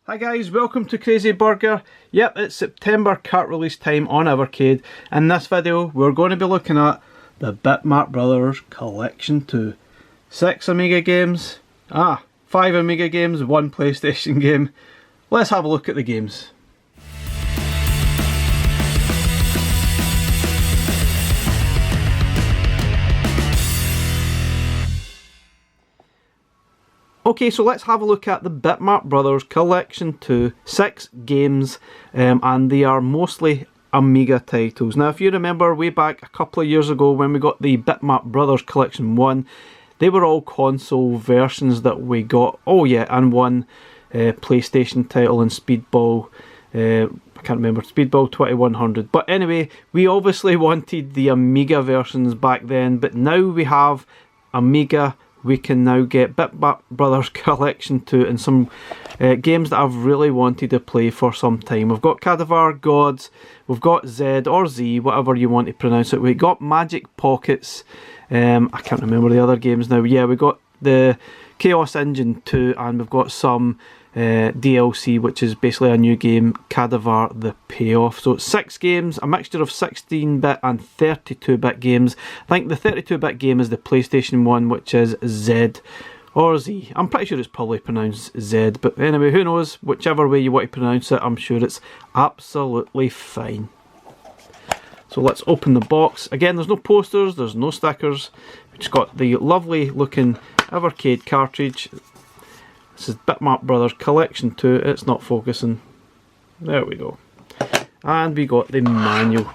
Hi guys, welcome to Crazy Burger. Yep, it's September cart release time on Evercade. In this video we're going to be looking at the Bitmap Brothers Collection 2. 6 Amiga games, 5 Amiga games, 1 PlayStation game. Let's have a look at the games. Okay, so let's have a look at the Bitmap Brothers Collection 2, 6 games, and they are mostly Amiga titles. Now if you remember way back a couple of years ago when we got the Bitmap Brothers Collection 1, they were all console versions that we got. Oh yeah, and one PlayStation title and Speedball, I can't remember, Speedball 2100. But anyway, we obviously wanted the Amiga versions back then, but now we have Amiga. We can now get Bitmap Brothers Collection 2 and some games that I've really wanted to play for some time. We've got Cadaver, Gods, we've got Z or Z, whatever you want to pronounce it. We got Magic Pockets, I can't remember the other games now. Yeah, we got the Chaos Engine 2 and we've got some DLC, which is basically a new game, Cadaver The Payoff. So 6 games, a mixture of 16-bit and 32-bit games. I think the 32-bit game is the PlayStation one, which is Z or Z. I'm pretty sure it's probably pronounced Z, but anyway, who knows? Whichever way you want to pronounce it, I'm sure it's absolutely fine. So let's open the box. Again, there's no posters, there's no stickers. We've just got the lovely looking Evercade cartridge. This is Bitmap Brothers Collection 2. It's not focusing. There we go. And we got the manual.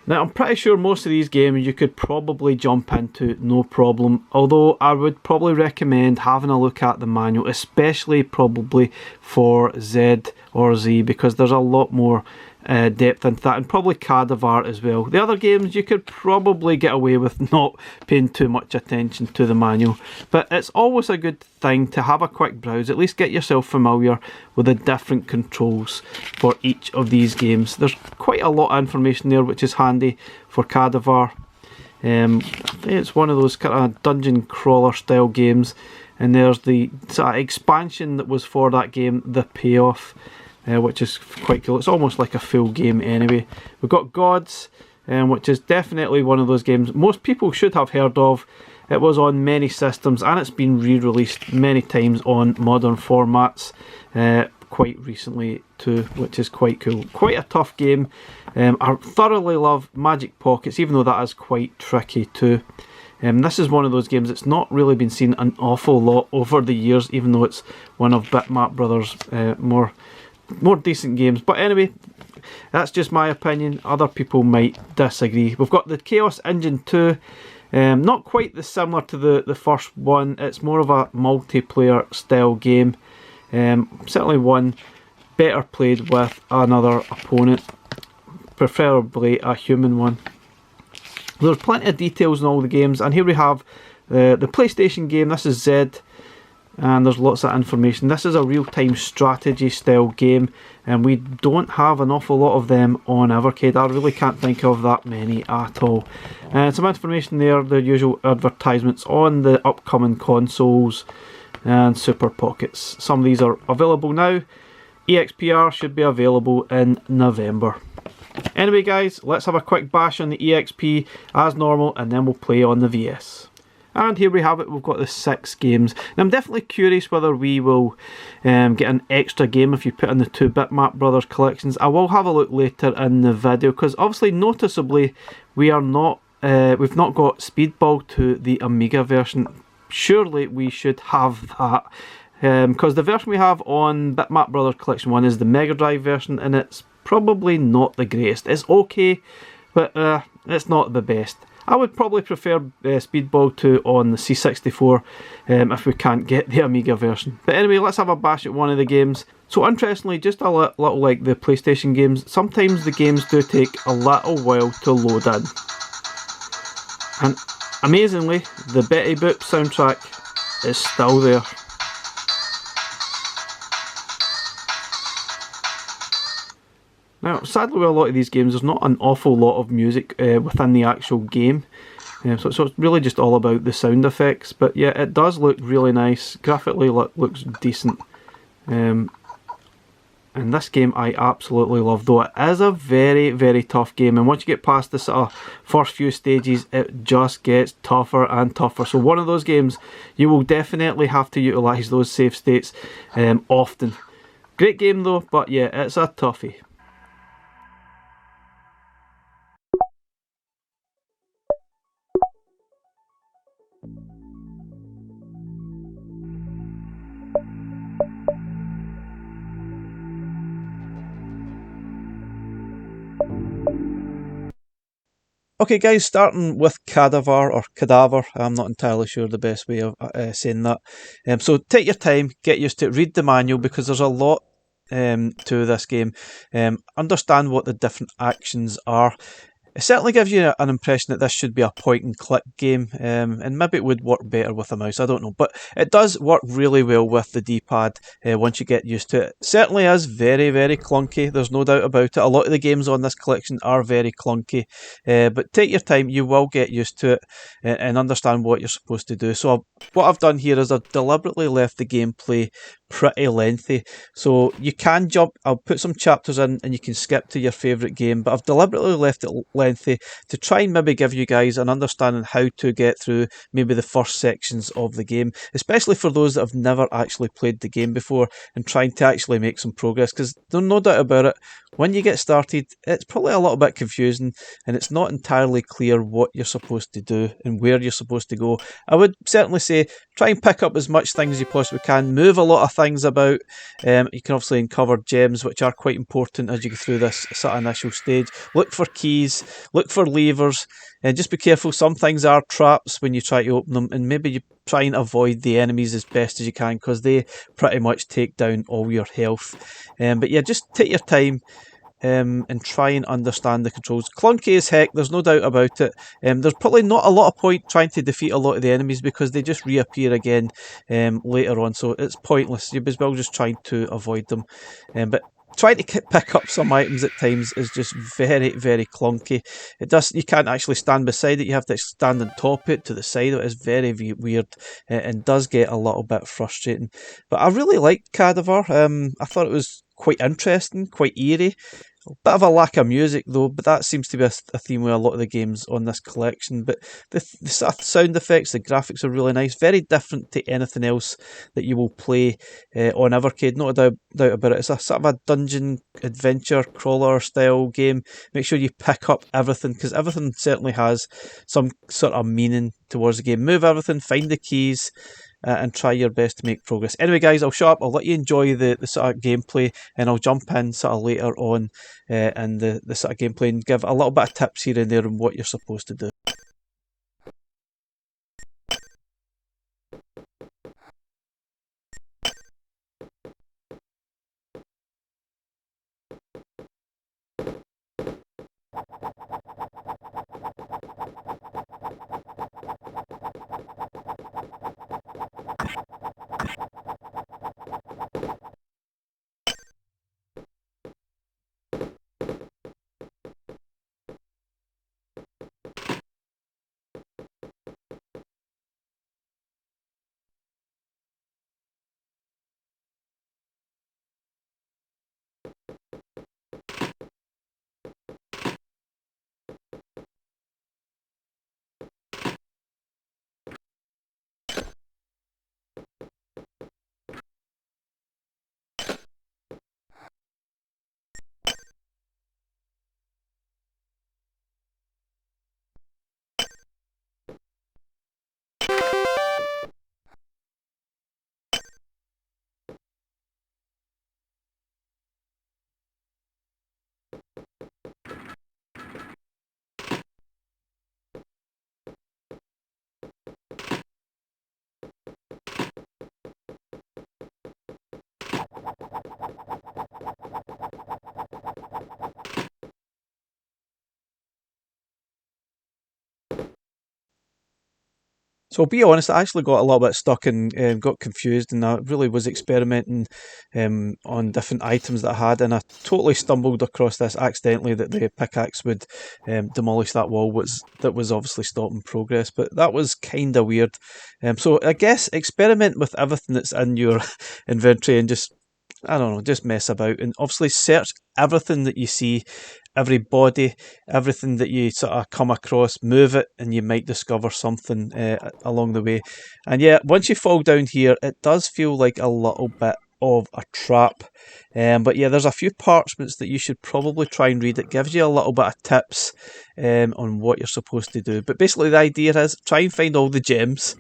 Now I'm pretty sure most of these games you could probably jump into no problem, although I would probably recommend having a look at the manual, especially probably for Z or Z, because there's a lot more depth into that, and probably Cadaver as well. The other games you could probably get away with not paying too much attention to the manual, but it's always a good thing to have a quick browse, at least get yourself familiar with the different controls for each of these games. There's quite a lot of information there, which is handy for Cadaver. I think it's one of those kind of dungeon crawler style games, and there's the sort of expansion that was for that game, The Payoff, which is quite cool. It's almost like a full game anyway. We've got Gods, which is definitely one of those games most people should have heard of. It was on many systems and it's been re-released many times on modern formats quite recently too, which is quite cool. Quite a tough game. I thoroughly love Magic Pockets, even though that is quite tricky too. This is one of those games that's not really been seen an awful lot over the years, even though it's one of Bitmap Brothers' more decent games. But anyway, that's just my opinion. Other people might disagree. We've got the Chaos Engine 2. Not quite similar to the first one. It's more of a multiplayer style game. Certainly one better played with another opponent, preferably a human one. There's plenty of details in all the games, and here we have the PlayStation game. This is Z, and there's lots of information. This is a real-time strategy style game, and we don't have an awful lot of them on Evercade. I really can't think of that many at all. Some information there, the usual advertisements on the upcoming consoles and Super Pockets. Some of these are available now. EXPR should be available in November. Anyway guys, let's have a quick bash on the EXP as normal, and then we'll play on the VS. And here we have it, we've got the 6 games. Now I'm definitely curious whether we will get an extra game if you put in the 2 Bitmap Brothers collections. I will have a look later in the video, because obviously noticeably we've not got Speedball to the Amiga version. Surely we should have that, because the version we have on Bitmap Brothers Collection 1 is the Mega Drive version, and it's probably not the greatest. It's okay, but it's not the best. I would probably prefer Speedball 2 on the C64 if we can't get the Amiga version. But anyway, let's have a bash at one of the games. So interestingly, just a little like the PlayStation games, sometimes the games do take a little while to load in. And amazingly, the Betty Boop soundtrack is still there. Now, sadly with a lot of these games, there's not an awful lot of music within the actual game. So it's really just all about the sound effects. But yeah, it does look really nice. Graphically looks decent. And this game I absolutely love, though it is a very, very tough game. And once you get past the sort of first few stages, it just gets tougher and tougher. So one of those games, you will definitely have to utilise those save states often. Great game though, but yeah, it's a toughie. Okay guys, starting with Cadaver or Cadaver, I'm not entirely sure the best way of saying that. So take your time, get used to it, read the manual because there's a lot to this game. Understand what the different actions are. It certainly gives you an impression that this should be a point and click game, and maybe it would work better with a mouse, I don't know. But it does work really well with the D-pad once you get used to it. It certainly is very, very clunky, there's no doubt about it. A lot of the games on this collection are very clunky, but take your time, you will get used to it and understand what you're supposed to do. So what I've done here is I've deliberately left the gameplay pretty lengthy, so you can jump. I'll put some chapters in and you can skip to your favourite game, but I've deliberately left it lengthy to try and maybe give you guys an understanding how to get through maybe the first sections of the game, especially for those that have never actually played the game before and trying to actually make some progress, because there's no doubt about it, when you get started it's probably a little bit confusing and it's not entirely clear what you're supposed to do and where you're supposed to go. I would certainly say try and pick up as much things as you possibly can, move a lot of things about. You can obviously uncover gems, which are quite important as you go through this sort of initial stage. Look for keys, look for levers, and just be careful. Some things are traps when you try to open them, and maybe you try and avoid the enemies as best as you can because they pretty much take down all your health. But yeah, just take your time. And try and understand the controls. Clunky as heck, there's no doubt about it. There's probably not a lot of point trying to defeat a lot of the enemies because they just reappear again later on, so it's pointless. You're as well just trying to avoid them. But trying to pick up some items at times is just very, very clunky. You can't actually stand beside it, you have to stand on top of it, to the side of it. It's very weird and does get a little bit frustrating. But I really liked Cadaver. I thought it was quite interesting, quite eerie. A bit of a lack of music though, but that seems to be a theme with a lot of the games on this collection. But the sound effects, the graphics are really nice, very different to anything else that you will play on Evercade, no doubt about it. It's a sort of a dungeon adventure crawler style game. Make sure you pick up everything because everything certainly has some sort of meaning towards the game. Move everything, find the keys, and try your best to make progress. Anyway guys, I'll shut up, I'll let you enjoy the sort of gameplay, and I'll jump in sort of later on in the sort of gameplay and give a little bit of tips here and there on what you're supposed to do. So I'll be honest, I actually got a little bit stuck and got confused, and I really was experimenting on different items that I had, and I totally stumbled across this accidentally, that the pickaxe would demolish that wall that was obviously stopping progress, but that was kind of weird. So I guess experiment with everything that's in your inventory and just I don't know, just mess about and obviously search everything that you see, every body, everything that you sort of come across, move it, and you might discover something along the way. And yeah, once you fall down here, it does feel like a little bit of a trap. But yeah, there's a few parchments that you should probably try and read. It gives you a little bit of tips on what you're supposed to do. But basically the idea is try and find all the gems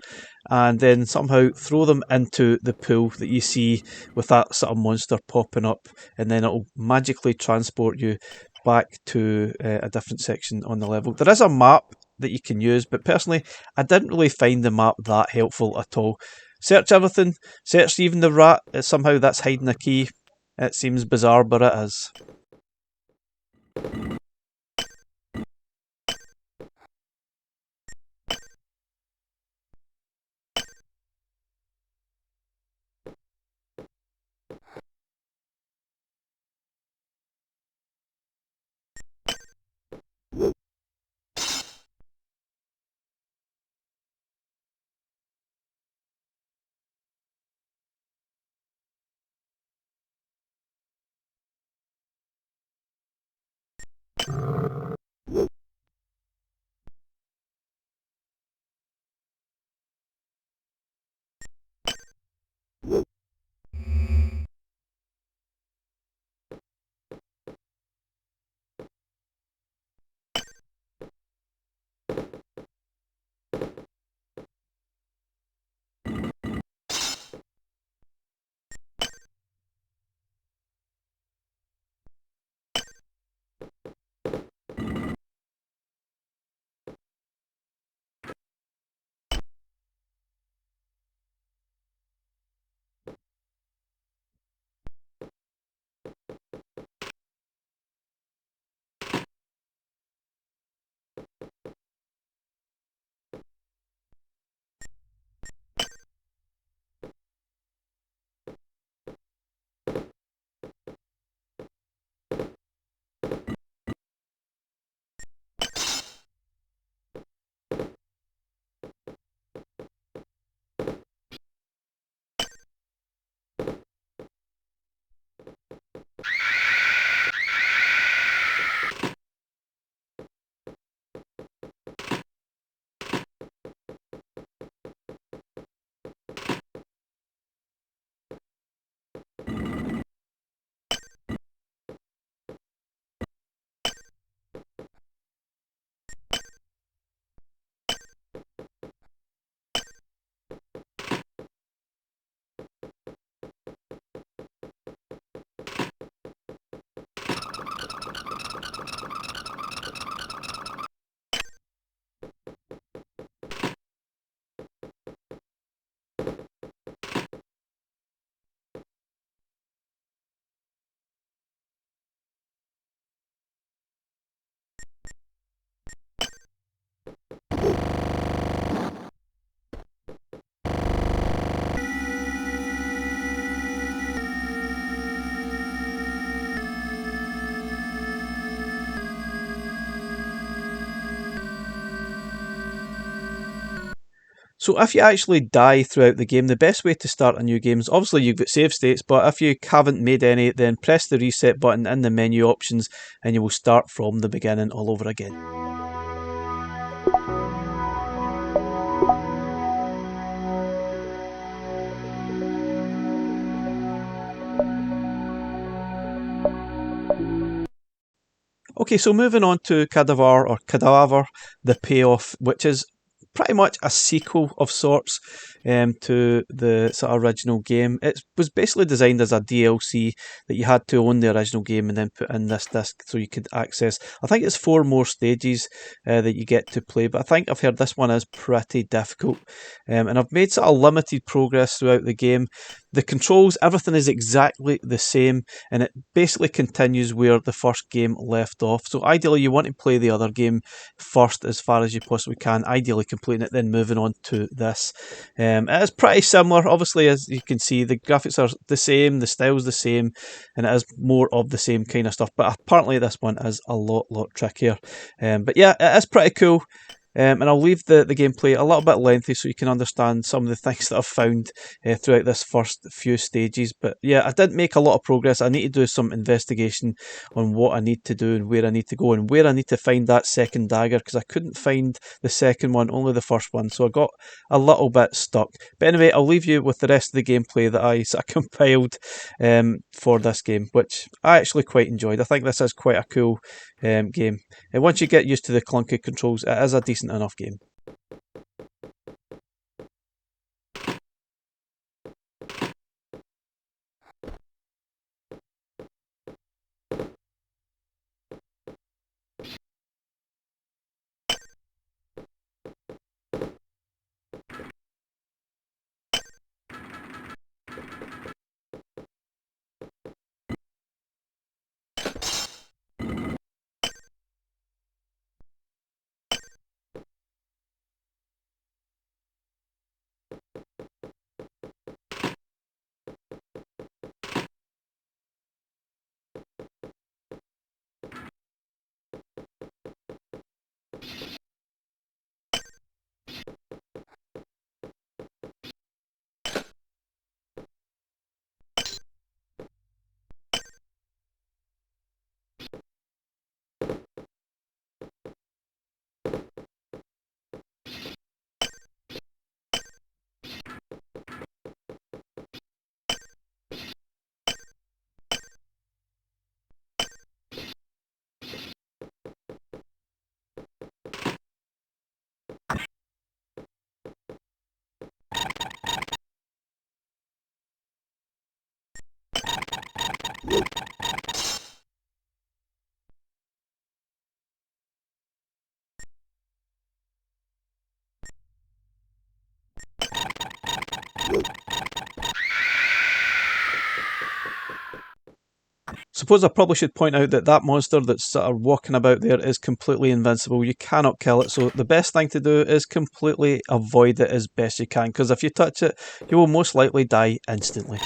and then somehow throw them into the pool that you see with that sort of monster popping up, and then it'll magically transport you back to a different section on the level. There is a map that you can use, but personally I didn't really find the map that helpful at all. Search everything, search even the rat, somehow that's hiding a key. It seems bizarre, but it is. So if you actually die throughout the game, the best way to start a new game is obviously you've got save states, but if you haven't made any, then press the reset button in the menu options and you will start from the beginning all over again. Okay, so moving on to Cadaver The Payoff, which is pretty much a sequel of sorts to the sort of original game. It was basically designed as a DLC that you had to own the original game and then put in this disc so you could access. I think it's 4 more stages that you get to play, but I think I've heard this one is pretty difficult. And I've made sort of limited progress throughout the game. The controls, everything is exactly the same, and it basically continues where the first game left off. So ideally you want to play the other game first as far as you possibly can, ideally completing it, then moving on to this. It is pretty similar, obviously, as you can see, the graphics are the same, the style's the same, and it is more of the same kind of stuff, but apparently this one is a lot trickier. But yeah, it is pretty cool. and I'll leave the gameplay a little bit lengthy so you can understand some of the things that I've found throughout this first few stages. But yeah, I did make a lot of progress. I need to do some investigation on what I need to do and where I need to go and where I need to find that second dagger, because I couldn't find the second one, only the first one, so I got a little bit stuck. But anyway, I'll leave you with the rest of the gameplay that I sort of compiled for this game, which I actually quite enjoyed. I think this is quite a cool game, and once you get used to the clunky controls, it is a decent enough game. Suppose I probably should point out that that monster that's sort of walking about there is completely invincible. You cannot kill it, so the best thing to do is completely avoid it as best you can, because if you touch it, you will most likely die instantly.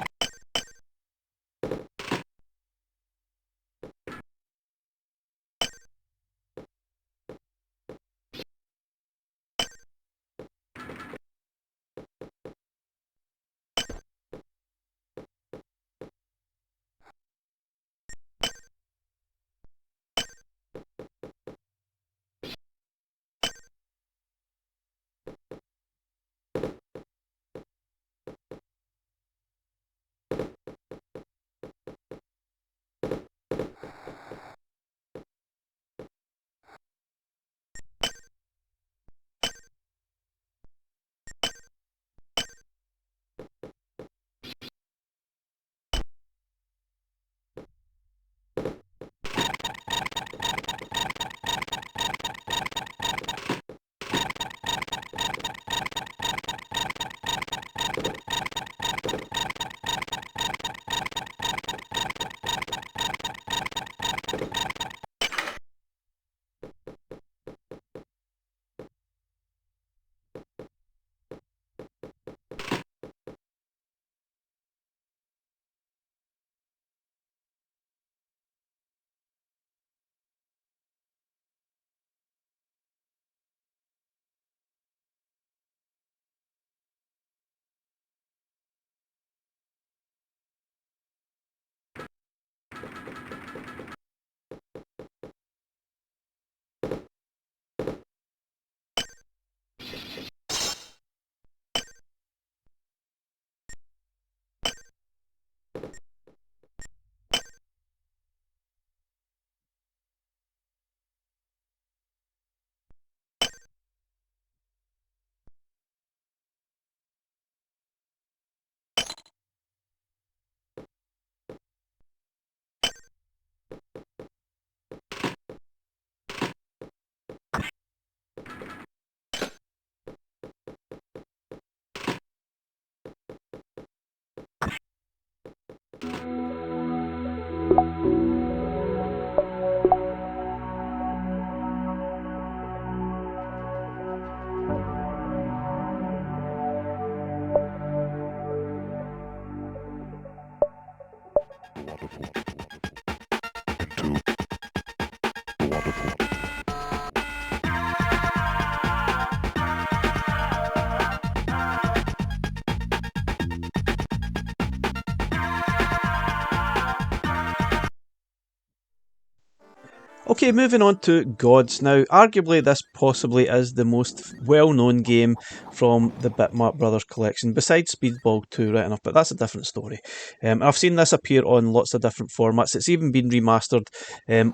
Okay, moving on to Gods. Now, arguably this possibly is the most well-known game from the Bitmap Brothers collection, besides Speedball 2, right enough, but that's a different story. I've seen this appear on lots of different formats. It's even been remastered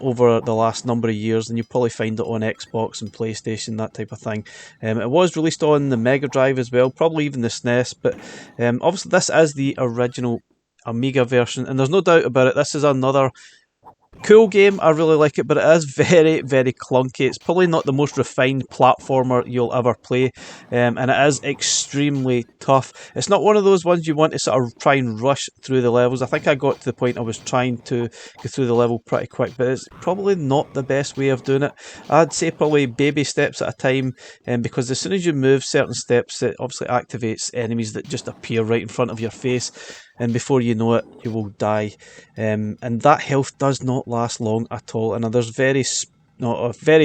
over the last number of years, and you'll probably find it on Xbox and PlayStation, that type of thing. It was released on the Mega Drive as well, probably even the SNES, but obviously this is the original Amiga version, and there's no doubt about it, this is another cool game. I really like it, but it is very, very clunky. It's probably not the most refined platformer you'll ever play, and it is extremely tough. It's not one of those ones you want to sort of try and rush through the levels. I think I got to the point I was trying to go through the level pretty quick, but it's probably not the best way of doing it. I'd say probably baby steps at a time, because as soon as you move certain steps, it obviously activates enemies that just appear right in front of your face, and before you know it, you will die. And that health does not last long at all. And there's very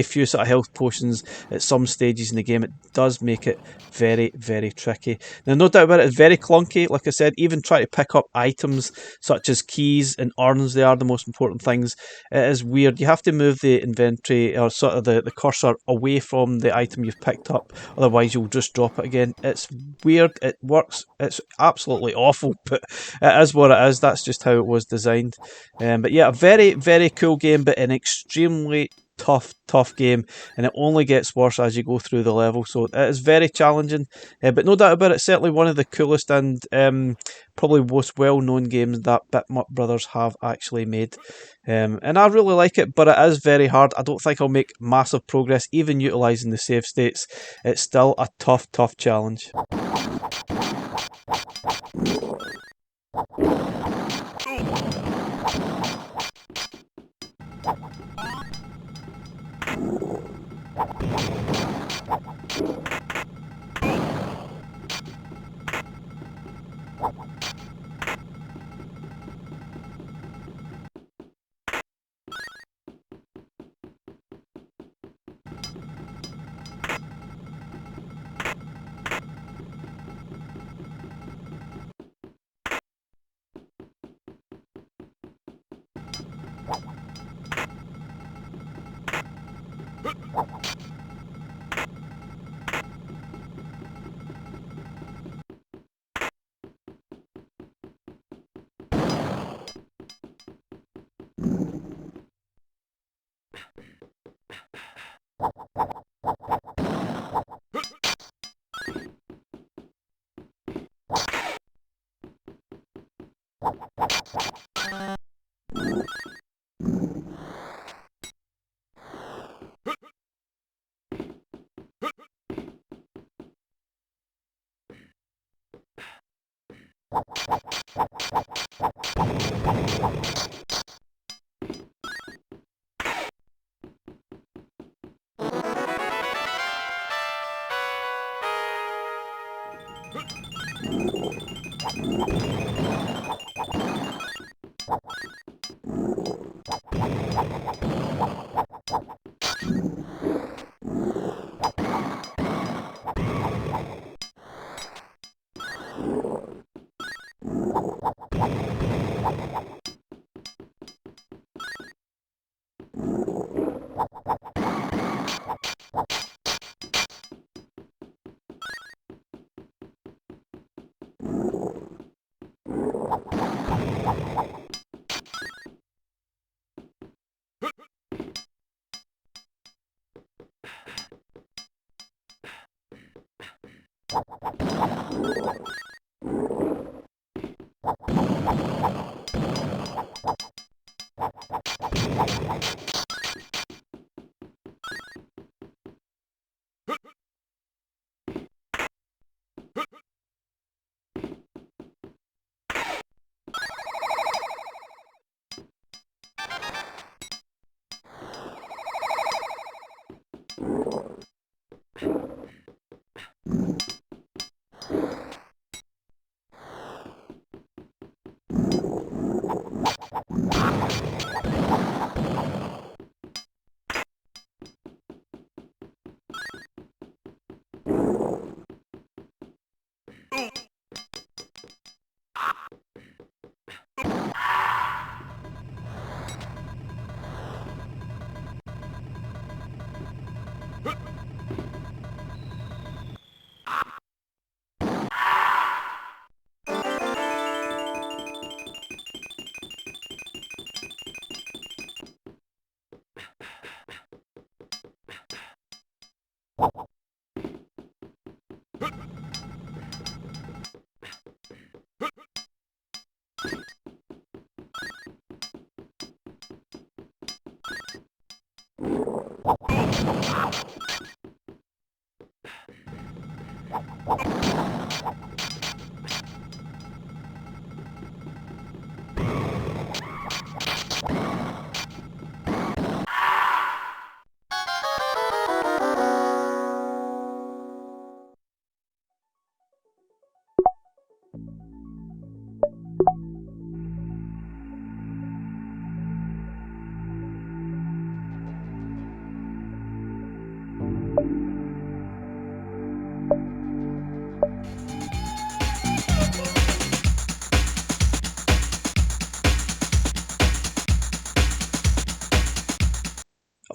few sort of health potions at some stages in the game. It does make it very, very tricky. Now, no doubt about it, it's very clunky. Like I said, even trying to pick up items such as keys and urns, they are the most important things. It is weird. You have to move the inventory or sort of the cursor away from the item you've picked up, otherwise you'll just drop it again. It's weird. It works. It's absolutely awful, but it is what it is. That's just how it was designed. But yeah, a very, very cool game, but an extremely tough game, and it only gets worse as you go through the level, so it is very challenging, but no doubt about it, certainly one of the coolest and probably most well-known games that Bitmap Brothers have actually made, and I really like it, but it is very hard. I don't think I'll make massive progress even utilising the save states. It's still a tough challenge.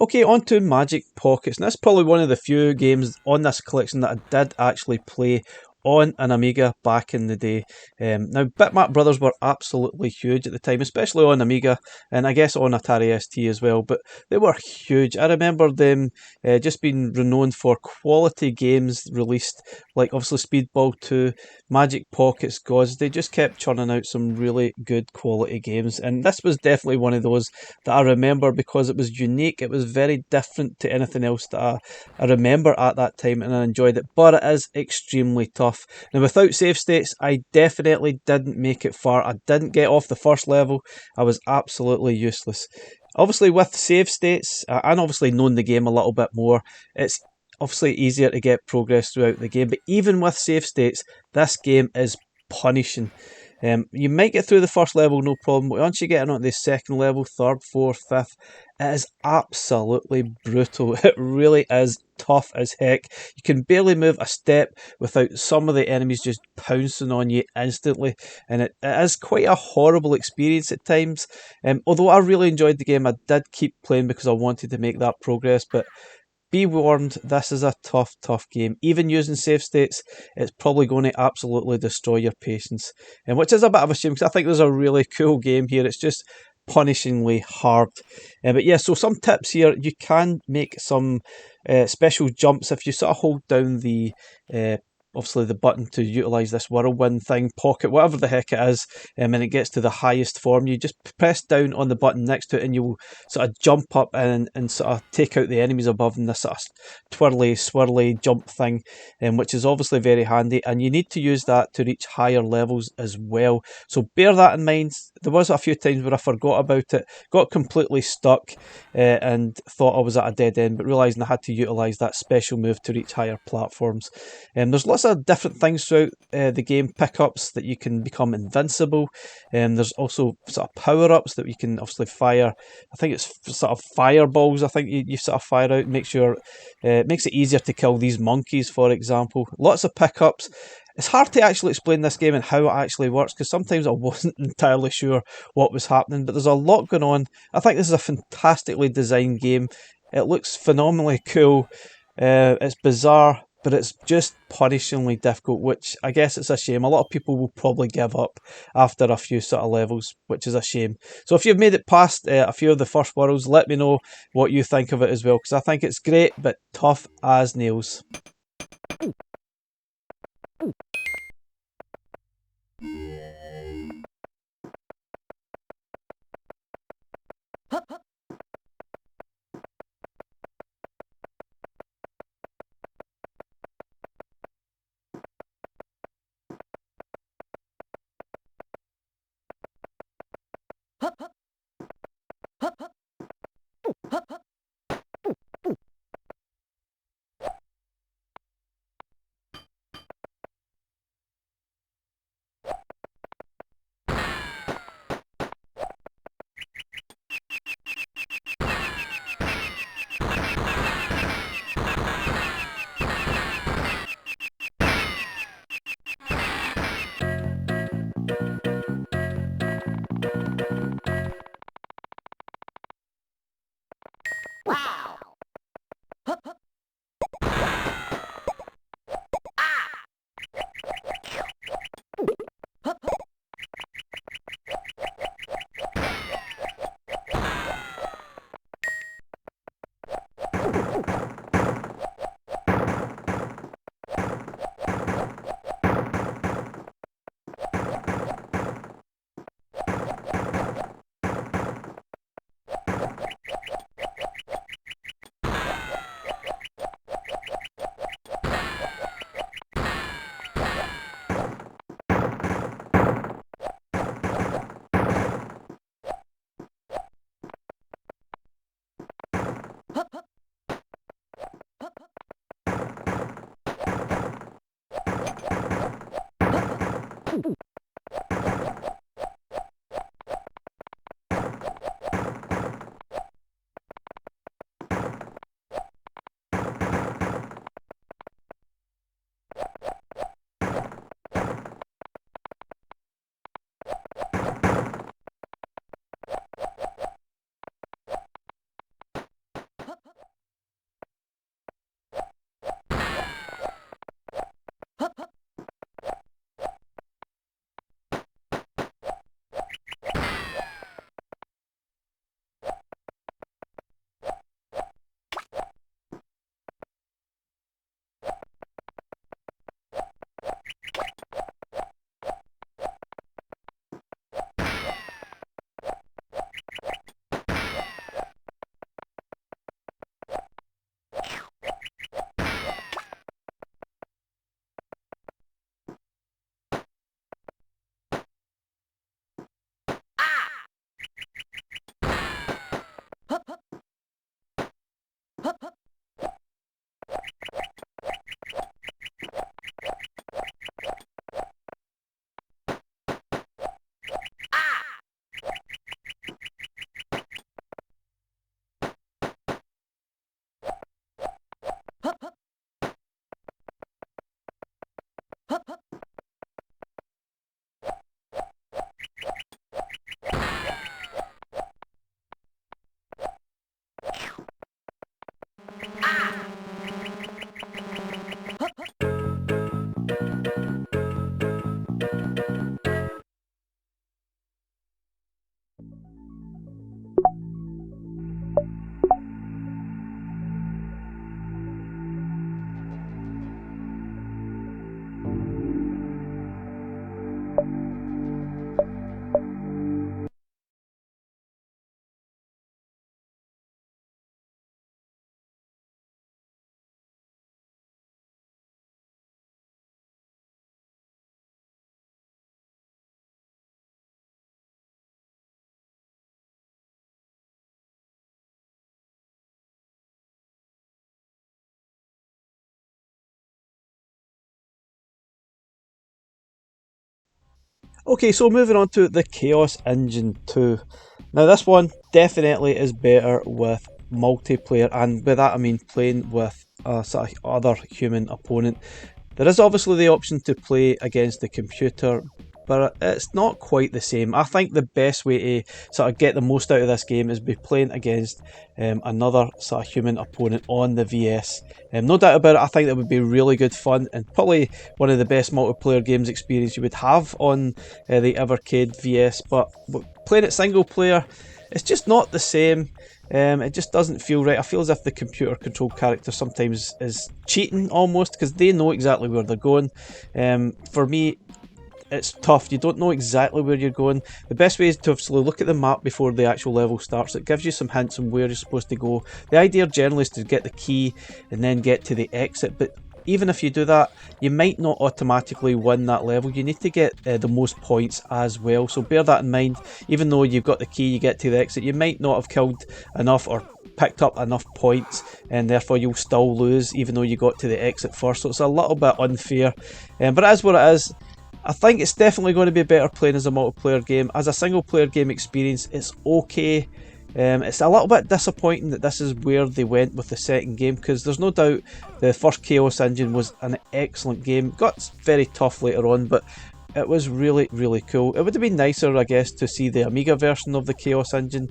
Okay, on to Magic Pockets. And that's probably one of the few games on this collection that I did actually play on an Amiga back in the day. Now, Bitmap Brothers were absolutely huge at the time, especially on Amiga, and I guess on Atari ST as well, but they were huge. I remember them just being renowned for quality games released, like obviously Speedball 2, Magic Pockets, Gods. They just kept churning out some really good quality games, and this was definitely one of those that I remember because it was unique. It was very different to anything else that I remember at that time, and I enjoyed it, but it is extremely tough. Now, without save states, I definitely didn't make it far. I didn't get off the first level. I was absolutely useless. Obviously, with save states, and obviously knowing the game a little bit more, it's obviously easier to get progress throughout the game. But even with save states, this game is punishing. You might get through the first level, no problem, but once you get on the second level, third, fourth, fifth, it is absolutely brutal. It really is tough as heck. You can barely move a step without some of the enemies just pouncing on you instantly, and it is quite a horrible experience at times. Although I really enjoyed the game, I did keep playing because I wanted to make that progress, but be warned, this is a tough, tough game. Even using save states, it's probably going to absolutely destroy your patience, and which is a bit of a shame because I think there's a really cool game here. It's just punishingly hard. But yeah, so some tips here. You can make some special jumps if you sort of hold down the obviously the button to utilise this whirlwind thing, pocket, whatever the heck it is, and it gets to the highest form. You just press down on the button next to it and you'll sort of jump up and sort of take out the enemies above in this sort of twirly, swirly jump thing, which is obviously very handy, and you need to use that to reach higher levels as well. So bear that in mind. There was a few times where I forgot about it, got completely stuck, and thought I was at a dead end, but realising I had to utilise that special move to reach higher platforms. There's lots of different things throughout the game, pickups that you can become invincible. There's also sort of power-ups that you can obviously fire. I think it's sort of fireballs, I think you sort of fire out, makes it easier to kill these monkeys, for example. Lots of pickups. It's hard to actually explain this game and how it actually works because sometimes I wasn't entirely sure what was happening, but there's a lot going on. I think this is a fantastically designed game. It looks phenomenally cool. It's bizarre, but it's just punishingly difficult, which I guess it's a shame. A lot of people will probably give up after a few sort of levels, which is a shame. So if you've made it past a few of the first worlds, let me know what you think of it as well, because I think it's great, but tough as nails. Okay, so moving on to the Chaos Engine 2. Now this one definitely is better with multiplayer, and by that I mean playing with a sort of other human opponent. There is obviously the option to play against the computer, but it's not quite the same. I think the best way to sort of get the most out of this game is by playing against another sort of human opponent on the VS. No doubt about it, I think that would be really good fun and probably one of the best multiplayer games experience you would have on the Evercade VS, but playing it single player, it's just not the same. It just doesn't feel right. I feel as if the computer controlled character sometimes is cheating almost, because they know exactly where they're going. For me, it's tough. You don't know exactly where you're going. The best way is to obviously look at the map before the actual level starts. It gives you some hints on where you're supposed to go. The idea generally is to get the key and then get to the exit, but even if you do that, you might not automatically win that level. You need to get the most points as well, so bear that in mind. Even though you've got the key, you get to the exit, you might not have killed enough or picked up enough points, and therefore you'll still lose even though you got to the exit first. So it's a little bit unfair, but it is what it is. I think it's definitely going to be better playing as a multiplayer game. As a single player game experience, it's okay. It's a little bit disappointing that this is where they went with the second game, because there's no doubt the first Chaos Engine was an excellent game. Got very tough later on, but it was really, really cool. It would have been nicer, I guess, to see the Amiga version of the Chaos Engine,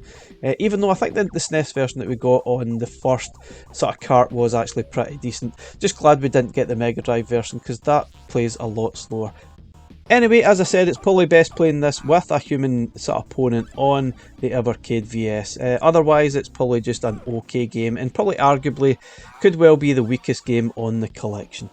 even though I think the SNES version that we got on the first sort of cart was actually pretty decent. Just glad we didn't get the Mega Drive version, because that plays a lot slower. Anyway, as I said, it's probably best playing this with a human sort of opponent on the Evercade VS. Otherwise, it's probably just an okay game, and probably arguably could well be the weakest game on the collection.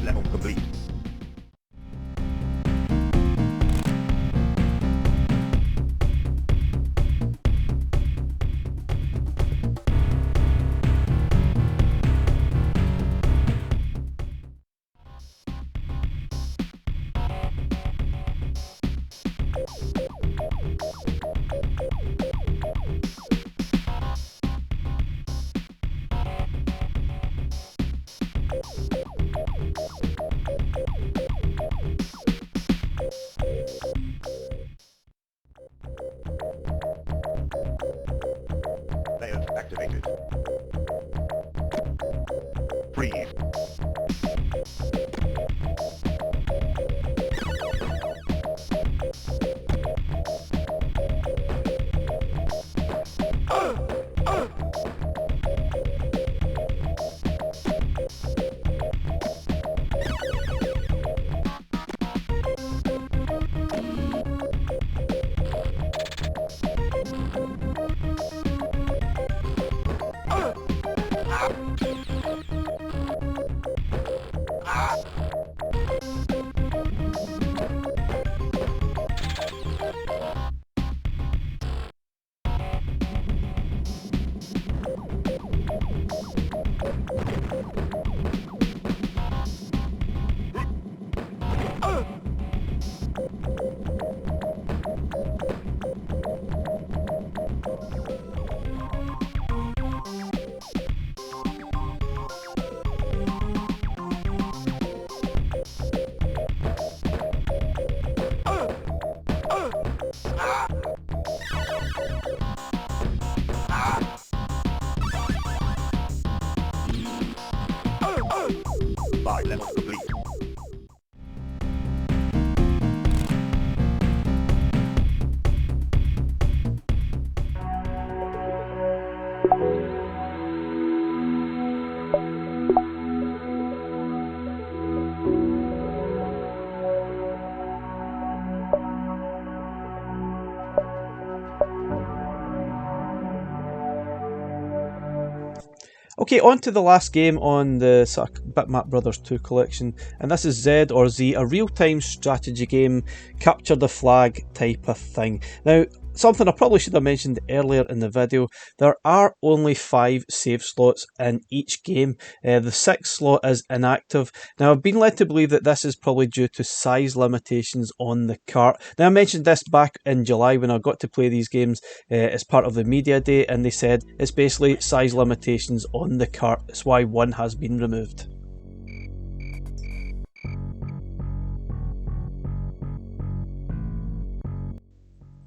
Level complete. Players activated. Freeze. Level complete. Okay, on to the last game on the sort of Bitmap Brothers 2 collection, and this is Z or Z, a real-time strategy game, capture the flag type of thing. Now, something I probably should have mentioned earlier in the video, there are only 5 save slots in each game. The 6th slot is inactive. Now, I've been led to believe that this is probably due to size limitations on the cart. Now, I mentioned this back in July when I got to play these games as part of the media day, and they said it's basically size limitations on the cart. That's why one has been removed.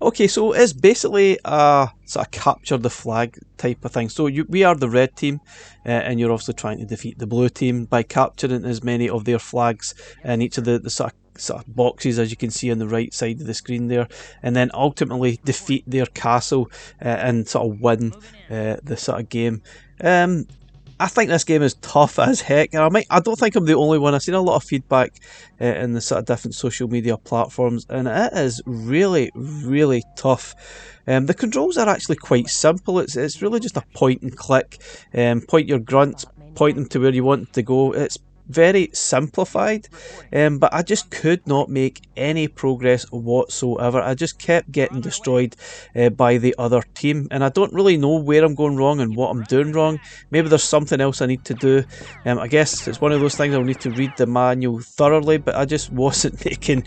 Okay, so it's basically a sort of capture the flag type of thing. So we are the red team, and you're obviously trying to defeat the blue team by capturing as many of their flags in each of the sort of boxes, as you can see on the right side of the screen there, and then ultimately defeat their castle and sort of win the sort of game. I think this game is tough as heck, and I don't think I'm the only one. I've seen a lot of feedback in the sort of different social media platforms, and it is really, really tough. The controls are actually quite simple. It's really just a point and click. Point your grunts, point them to where you want to go. It's very simplified, but I just could not make any progress whatsoever. I just kept getting destroyed by the other team, and I don't really know where I'm going wrong and what I'm doing wrong. Maybe there's something else I need to do. I guess it's one of those things I'll need to read the manual thoroughly, but I just wasn't making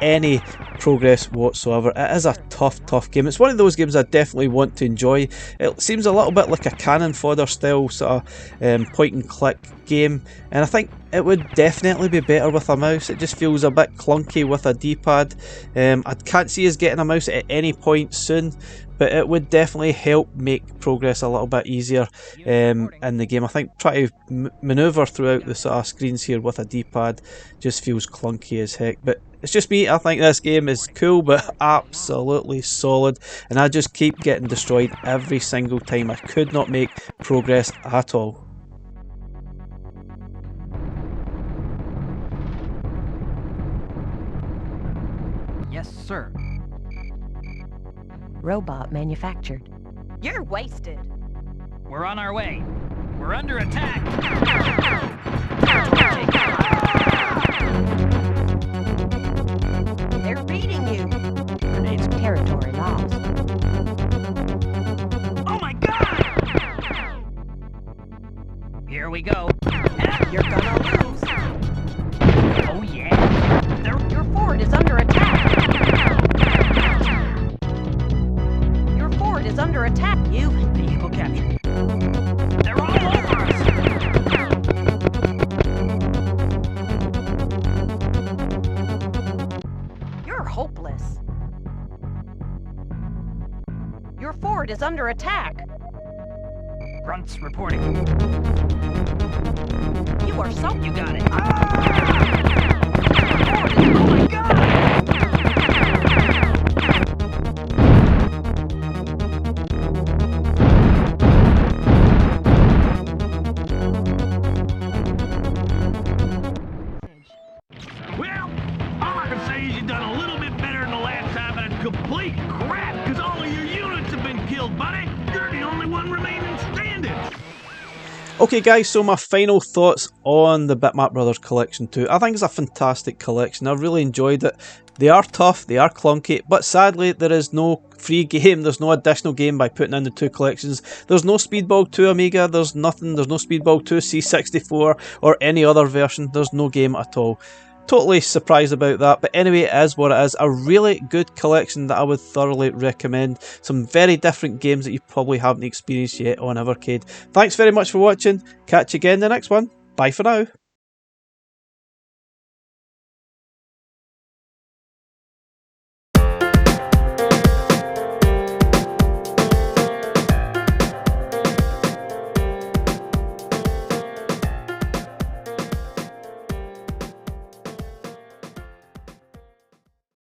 any progress whatsoever. It is a tough game. It's one of those games I definitely want to enjoy. It seems a little bit like a cannon fodder style sort of point and click game, and I think it would definitely be better with a mouse. It just feels a bit clunky with a D-pad. I can't see us getting a mouse at any point soon, but it would definitely help make progress a little bit easier in the game. I think trying to manoeuvre throughout the sort of screens here with a D-pad just feels clunky as heck, but it's just me. I think this game is cool, but absolutely solid, and I just keep getting destroyed every single time. I could not make progress at all. Yes, sir. Robot manufactured. You're wasted. We're on our way. We're under attack. They're beating you. Grenades. Territory lost. Oh my god! Here we go. You're gonna lose. Oh yeah. Your fort is under attack. Your fort is under attack. You. Vehicle captured. They're all over us. You're hopeless. Your fort is under attack. Grunts reporting. You are so. You got it. Oh my god! Well, all I can say is you've done a little bit better than the last time, but it's complete crap, because all of your units have been killed, buddy. You're the only one remaining standing. Okay guys, so my final thoughts on the Bitmap Brothers Collection 2. I think it's a fantastic collection. I really enjoyed it. They are tough, they are clunky, but sadly there is no free game. There's no additional game by putting in the two collections. There's no Speedball 2 Amiga, there's nothing. There's no Speedball 2 C64 or any other version. There's no game at all. Totally surprised about that, but anyway, it is what it is. A really good collection that I would thoroughly recommend. Some very different games that you probably haven't experienced yet on Evercade. Thanks very much for watching. Catch you again in the next one. Bye for now.